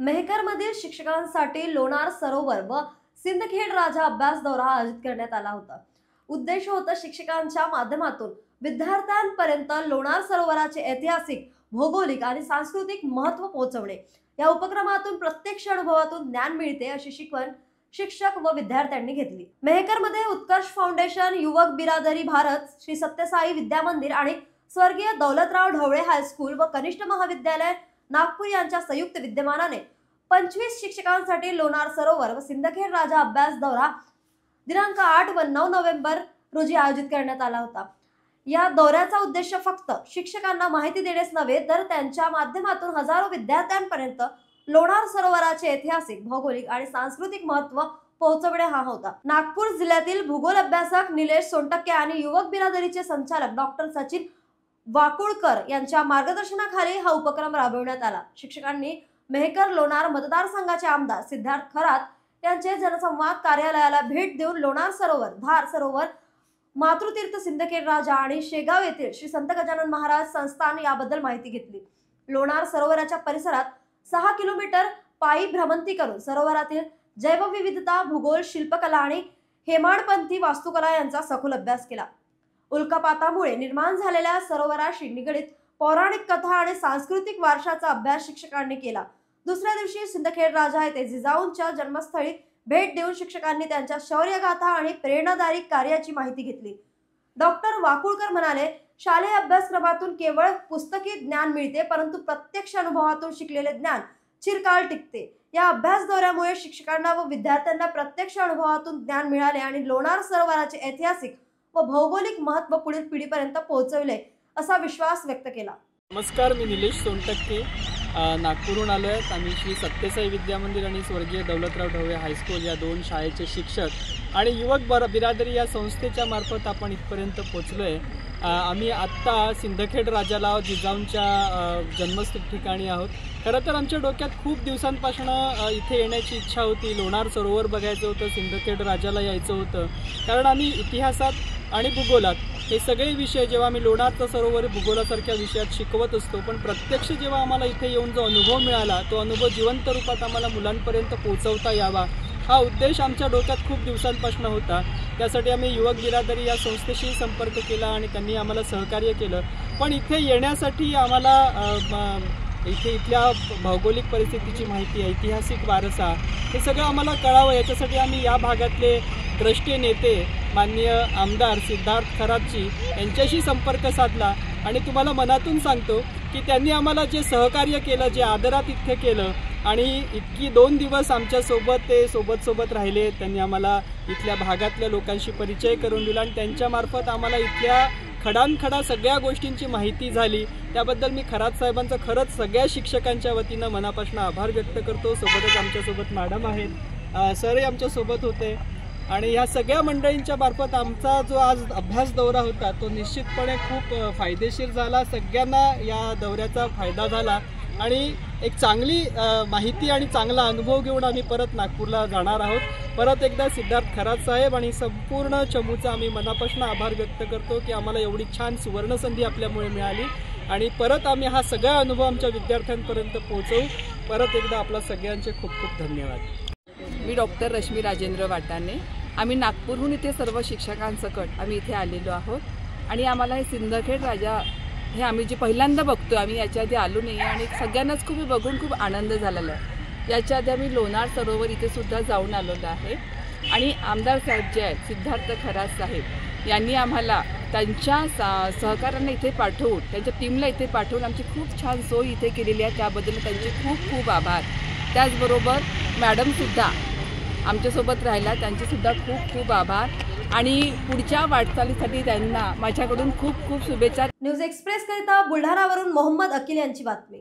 मेहकरमधील शिक्षकांसाठी लोणार सरोवर व सिंदखेड राजा अभ्यास दौरा आयोजित करण्यात आला होता। उद्देश होता शिक्षकांच्या माध्यमातून विद्यार्थ्यांपर्यंत लोणार सरोवराचे ऐतिहासिक, भौगोलिक आणि सांस्कृतिक महत्त्व पोहोचवणे। या उपक्रमातून प्रत्यक्ष अनुभवातून ज्ञान मिळते अशी शिकवण शिक्षक व विद्यार्थ्यांनी घेतली। मेहकरमध्ये उत्कर्ष फाउंडेशन, युवक बिरादरी भारत, श्री सत्यसाई विद्या मंदिर आणि स्वर्गीय दौलतराव ढवळे हायस्कूल व कनिष्ठ महाविद्यालय नागपूर यांच्या संयुक्त विद्यमानाने 25 शिक्षकांसाठी लोणार सरोवर व सिंदखेड राजा अभ्यास दौरा दिनांक 8 व 9 नोव्हेंबर रोजी आयोजित करण्यात आला होता। या दौऱ्याचा उद्देश फक्त शिक्षकांना माहिती देणेच नव्हे तर त्यांच्या माध्यमातून हजारो विद्यार्थ्यांपर्यंत लोणार सरोवराचे ऐतिहासिक, भौगोलिक आणि सांस्कृतिक महत्त्व पोहोचवणे हा होता। नागपूर जिल्ह्यातील भूगोल अभ्यासक निलेश सोनटक्के आणि युवक बिरादरीचे संचालक डॉक्टर सचिन वाकुळकर यांच्या मार्गदर्शनाखाली हा उपक्रम राबवण्यात आला। शिक्षकांनी मेहकर लोणार मतदारसंघाचे आमदार सिद्धार्थ खरात यांचे जनसंवाद कार्यालयाला भेट देऊन लोणार सरोवर, धार सरोवर, मातृतीर्थ सिंदखेड राजा आणि शेगाव येथील श्री संत गजानन महाराज संस्थान याबद्दल माहिती घेतली। लोणार सरोवराच्या परिसरात 6 किलोमीटर पायी भ्रमंती करून सरोवरातील जैवविविधता, भूगोल, शिल्पकला आणि हेमाडपंथी वास्तुकला यांचा सखोल अभ्यास केला। उल्कापातामुळे निर्माण झालेल्या सरोवराशी निगडित पौराणिक कथा आणि सांस्कृतिक वारशाचा अभ्यास शिक्षकांनी केला। दुसऱ्या दिवशी सिंदखेड राजा येथे जिजाऊंच्या जन्मस्थळी भेट देऊन शिक्षकांनी त्यांच्या शौर्यगाथा आणि प्रेरणादायी कार्याची माहिती घेतली। डॉक्टर वाकुळकर म्हणाले, शालेय अभ्यासक्रमातून केवळ पुस्तकी ज्ञान मिळते, परंतु प्रत्यक्ष अनुभवातून शिकलेले ज्ञान चिरकाल टिकते। या अभ्यास दौऱ्यामुळे शिक्षकांना व विद्यार्थ्यांना प्रत्यक्ष अनुभवातून ज्ञान मिळाले आणि लोणार सरोवराचे ऐतिहासिक व भौगोलिक महत्त्व पुढील पिढीपर्यंत पोहोचवले असा विश्वास व्यक्त केला। नमस्कार, मी निलेश सोनटक्के नागपूरहून आलो आहे। आम्ही श्री सत्यसाई विद्या मंदिर आणि स्वर्गीय दौलतराव ढवळे हायस्कूल या दोन शाळेचे शिक्षक आणि युवक बिरादरी या संस्थेच्या मार्फत आपण इथपर्यंत पोहोचलो आहे। आम्ही आत्ता सिंदखेड राजाला जिजाऊंच्या जन्मस्थळ ठिकाणी आहोत। खरं तर आमच्या डोक्यात खूप दिवसांपासून इथे येण्याची इच्छा होती। लोणार सरोवर बघायचं होतं, सिंदखेड राजाला यायचं होतं, कारण आम्ही इतिहासात आणि भूगोलात हे सगळे विषय जेव्हा आम्ही लोणारचा सरोवर भूगोलासारख्या विषयात शिकवत असतो, पण प्रत्यक्ष जेव्हा आम्हाला इथे येऊन जो अनुभव मिळाला तो अनुभव जिवंत रूपात आम्हाला मुलांपर्यंत पोहोचवता यावा हा उद्देश आमच्या डोक्यात खूप दिवसांपासून होता। त्यासाठी आम्ही युवक बिरादरी या संस्थेशी संपर्क केला आणि त्यांनी आम्हाला सहकार्य केलं। पण इथे येण्यासाठी आम्हाला इथल्या भौगोलिक परिस्थितीची माहिती, ऐतिहासिक वारसा हे सगळं आम्हाला कळावं, याच्यासाठी आम्ही या भागातले द्रष्टे नेते माननीय आमदार सिद्धार्थ खरातजी यांच्याशी संपर्क साधला आणि तुम्हाला मनातून सांगतो की त्यांनी आम्हाला जे सहकार्य केलं, जे आदरात इथे केलं आणि इतकी 2 दिवस आमच्यासोबत ते सोबत राहिले। त्यांनी आम्हाला इथल्या भागातल्या लोकांशी परिचय करून दिला आणि त्यांच्यामार्फत आम्हाला इथल्या खडानखडा सगळ्या गोष्टींची माहिती झाली। त्याबद्दल मी खरात साहेबांचं खरंच सगळ्या शिक्षकांच्या वतीनं मनापासून आभार व्यक्त करतो। सोबतच आमच्यासोबत मॅडम आहेत, सरही आमच्यासोबत होते आणि ह्या सगळ्या मंडळींच्या मार्फत आमचा जो आज अभ्यास दौरा होता तो निश्चितपणे खूप फायदेशीर झाला। सगळ्यांना या दौऱ्याचा फायदा झाला आणि एक चांगली माहिती आणि चांगला अनुभव घेऊन आम्ही परत नागपूरला जाणार आहोत। परत एकदा सिद्धार्थ खरात साहेब आणि संपूर्ण चमूचा आम्ही मनापासून आभार व्यक्त करतो की आम्हाला एवढी छान सुवर्णसंधी आपल्यामुळे मिळाली आणि परत आम्ही हा सगळा अनुभव आमच्या विद्यार्थ्यांपर्यंत पोहोचवू। परत एकदा आपल्या सगळ्यांचे खूप खूप धन्यवाद। मी डॉक्टर रश्मी राजेंद्र वाटाणे, आम्ही नागपूरहून इथे सर्व शिक्षकांसकट आम्ही इथे आलेलो आहोत आणि आम्हाला हे सिंदखेड राजा हे आम्ही जे पहिल्यांदा बघतो, आम्ही याच्या आधी आलो नाही आणि सगळ्यांनाच खूप बघून खूप आनंद झालेला आहे। याच्या आधी आम्ही लोणार सरोवर इथे सुद्धा जाऊन आलेलो आहे आणि आमदार साहेब जे आहेत सिद्धार्थ खरात साहेब यांनी आम्हाला त्यांच्या सहकाऱ्यांना इथे पाठवून, त्यांच्या टीमला इथे पाठवून आमची खूप छान सोय इथे केलेली आहे, त्याबद्दल त्यांचे खूप खूप आभार। त्याचबरोबर मॅडमसुद्धा आमच्यासोबत राहिला, त्यांचेसुद्धा खूप खूप आभार आणि पुढच्या वाटचालीसाठी त्यांना माझ्याकडून खूप खूप शुभेच्छा। न्यूज एक्सप्रेस करिता बुलढाणावरून मोहम्मद अकील यांची बातमी।